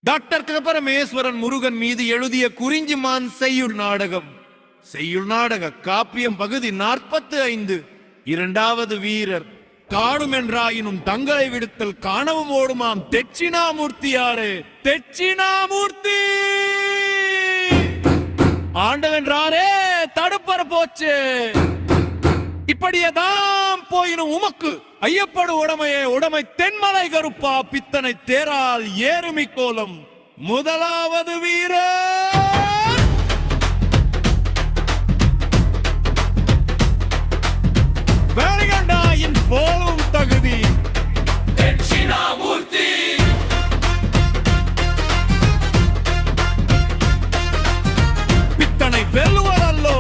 Doctor Parameswaran Murugan மீது எழுதிய குறிஞ்சிமான் செய்யுள் நாடகம். செய்யுள் நாடக காப்பியம் பகுதி 45. இரண்டாவது வீரர். காணுமென்றாயினும் தங்களை விடுத்தல் காணவும் ஓடுமாம் தெட்சிணாமூர்த்தியாரே. தெட்சிணாமூர்த்தி ஆண்டவென்றாரே தடுப்பற போச்சு. இப்படியேதான் போயினும் உமக்கு ஐயப்படு உடமையே உடமை தென்மலை கருப்பா பித்தனை தேரால் ஏறுமி கோலம். முதலாவது வீரர் வேலைகண்டாயின் போலும் தகுதி தெட்சிணாமூர்த்தி. பித்தனை வெல்லுவதல்லோ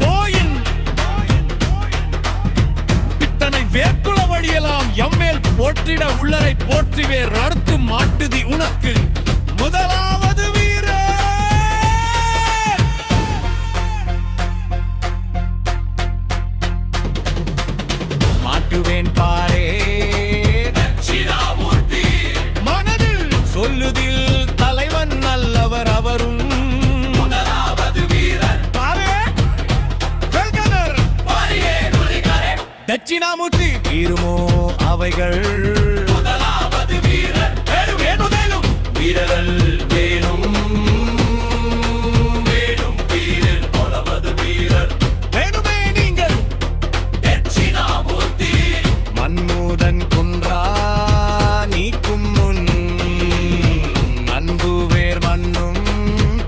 போயின் பித்தனை வேக்குல வழியெல்லாம் எம்மேல் போற்றிட உள்ளரை போற்றிவேர் அறுத்து மாட்டுதி உனக்கு. முதலாவது வீரர் மாட்டுவேன் பாரே தெட்சிணாமூர்த்தி. மனதில் சொல்லுதில் தலைவன் நல்லவர் அவரும். முதலாவது வீரர் பாரே வெல்கனர் பரியே நுழிகரே. தட்சிணாமூர்த்தி இருமோ அவைகள். முதலாவது வீரர் வேணும் வீரர்கள் வேணும் வீரர். முதலாவது வீரர் வேணுமே நீங்கள் தெட்சிணாமூர்த்தி. மன்மூதன் குன்றா நீக்கும் முன் அன்பு வேர் மண்ணும்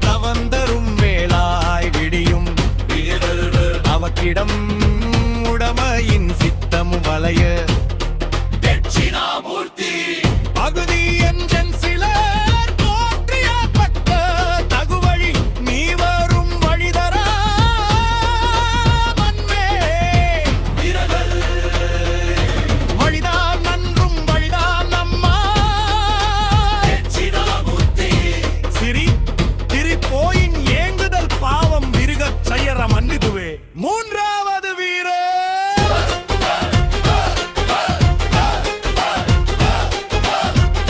தவந்தரும் வேளாய் விடியும் வீரர்கள் அவக்கிடம் உடமையின் சித்தமும் வளைய. தெட்சிணாமூர்த்தி. பகுதி எஞ்சன் சிலர் போற்றிய பக்க தகுவழி நீ வரும் வழிதரா மன்மே. வீரர்கள் வழிதான் நன்றும் வழிதான் நம்மா. தெட்சிணாமூர்த்தி. சிரி திரி போயின் ஏங்குதல் பாவம் விருகச் செய்யற மன்னிதுவே. மூன்றாவது வீரர்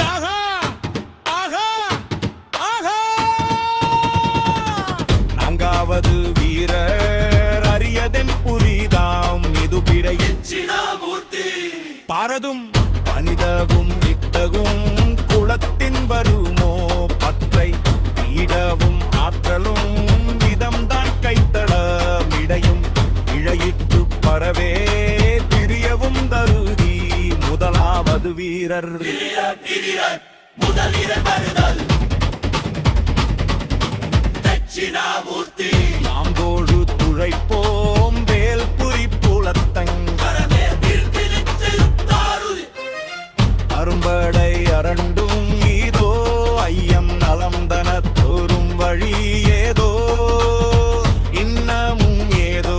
ஆஹா, ஆஹா, ஆஹா. நான்காவது வீரர் அரியதென் புரிதாம் இது பிறை. தெட்சிணாமூர்த்தி. பாரதும் பனிதகும் இட்டகும் குளத்தின் வருமோ பற்றை ஈடவும் ஆற்றலும் விதம்தான் கைத்தடமிடையும் இழையிட்டு பரவே பிரியவும் தருதி. முதலாவது வீரர் வீரர் முதல் வீரர் வருதல் தெட்சிணாமூர்த்தி. நாம்போடு துழைப்போம் வேல் புரி புலத்தங் பரமே தாருதி. அரும்படை அரண்டும் ஈதோ ஐயம் நலந்தன தோறும் வழி ஏதோ இன்னமும் ஏதோ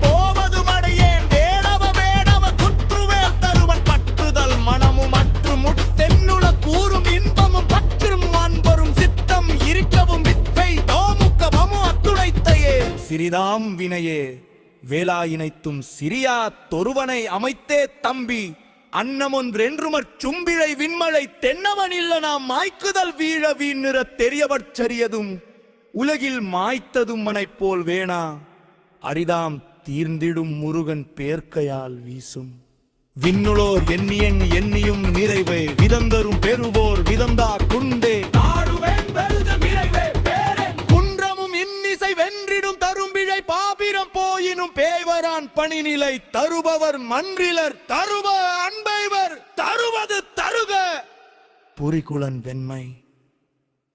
போவது மடையேன் வேடவ வேடவ குற்றுவேல் தருவன் பற்றுதல் மனமும் மற்று முத்தென்னுல கூறும் இன்பமும் பற்றும் அன்பரும் சித்தம் இருக்கவும் வித்தை தோமுக்க மமு அத்துணைத்தையே. சிறிதாம் வினையே வேலாயினைத்தும் சிறியா தொருவனை அமைத்தே தம்பி அன்னமொன்றென்றுமற் சும்பிழை விண்மழை தென்னவன் இல்ல நாம் மாய்க்குதல் வீழ வீண்ணிற தெரியவற்சரியதும் உலகில் மாய்த்ததும் மனைப் போல் வேணா அரிதாம் தீர்ந்திடும் முருகன் பேர்க்கையால் வீசும். விண்ணுளோர் எண்ணியன் எண்ணியும் நிறைவே விதந்தரும் பெறுவோர் விதந்தா குண்டே. தாருவேன் வெல்லும் இறைவே பேரே. குன்றமும் இன்னிசை வென்றிடும் தரும்பிழை பாபிரம் போயினும் பேய்வரான் பணிநிலை தருபவர் மன்றிலர் தருப அன்பைவர் தருவது தருக புரிகுலன் வெண்மை.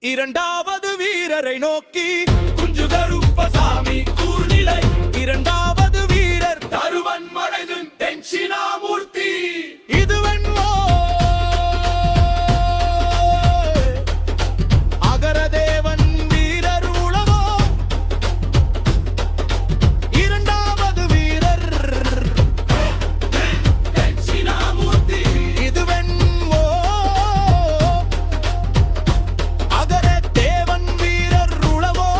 இரண்டாவது வீரரை நோக்கி குஞ்சு கருப்பசாமி கூர்நிலை. இரண்டாவது வீரர் தருவன் மடைதும் தெட்சிணாமூர்த்தி. இதுவென்வோ அகரதேவன் வீரர் உளவோ. இரண்டாவது வீரர் தெட்சிணாமூர்த்தி. இதுவென்வோ அகரதேவன் வீரர் உளவோ.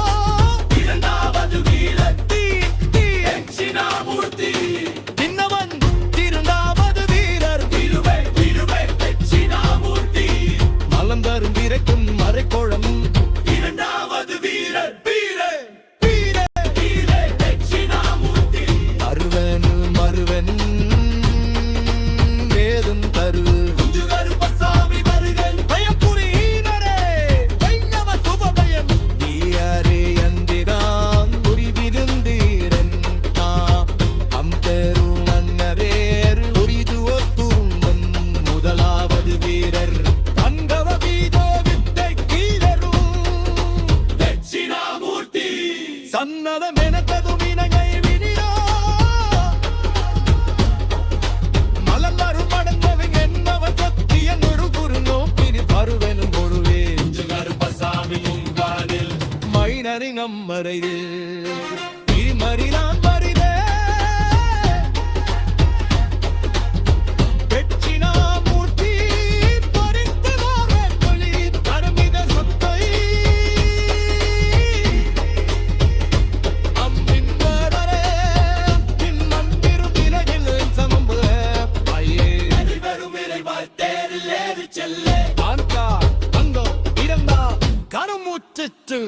இரண்டாவது வீரர் தீ தீ தெட்சிணாமூர்த்தி. இன்னவன் கரினம் மறைது திருமறினான் மறிதே தட்சிணாமூர்த்தி பறித்து வாரத்தொழி தருமித சொத்தை அம்பின்பரே பின்மந்திருபிலையில் சமம்பு ஐயே வெறும் இறைவாய் தேரில் ஏறி செல்ல ஆன்கா அங்கோ இரண்டா கருமுச்சிட்டு